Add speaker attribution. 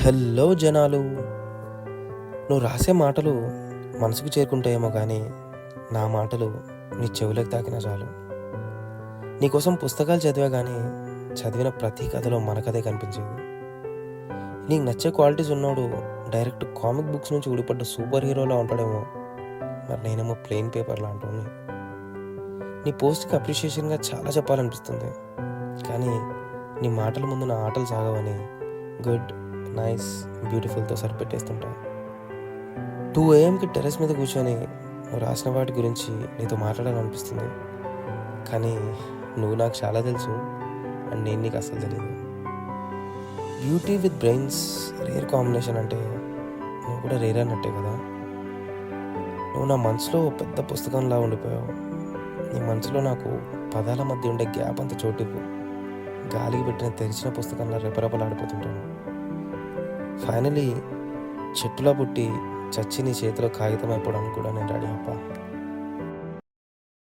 Speaker 1: Hello జనాలు, నువ్వు రాసే మాటలు మనసుకు చేరుకుంటాయేమో కానీ నా మాటలు నీ చెవులకు తాకినా చాలు. నీకోసం పుస్తకాలు చదివా కానీ చదివిన ప్రతి కథలో మన కథే కనిపించేది. నీకు నచ్చే క్వాలిటీస్ ఉన్నోడు డైరెక్ట్ కామిక్ బుక్స్ నుంచి ఊడిపడ్డ సూపర్ హీరోలా ఉంటాడేమో, మరి నేనేమో ప్లెయిన్ పేపర్ లాంటి. నీ పోస్ట్కి అప్రిషియేషన్గా చాలా చెప్పాలనిపిస్తుంది, కానీ నీ మాటల ముందు నా ఆటలు సాగవని గుడ్, నైస్, బ్యూటిఫుల్తో సరిపెట్టేస్తుంటా. 2 AM టెర్రస్ మీద కూర్చొని నువ్వు రాసిన వాటి గురించి నీతో మాట్లాడాలనిపిస్తుంది, కానీ నువ్వు నాకు చాలా తెలుసు అండ్ నేను నీకు అసలు తెలియదు. Beauty with brains rare combination అంటే నువ్వు కూడా రేర్ అన్నట్టే కదా. నువ్వు నా మనసులో పెద్ద పుస్తకంలా ఉండిపోయావు. నీ మనసులో నాకు పదాల మధ్య ఉండే గ్యాప్ అంత చోటివ్వు. గాలికి పెట్టిన తెరిచిన పుస్తకంలా రెపరెపలాడిపోతుంటాను. ఫైనలీ చెట్టులా పుట్టి చచ్చి నీ చేతిలో కాగితం అయిపోవడానికి కూడా నేను రెడీ.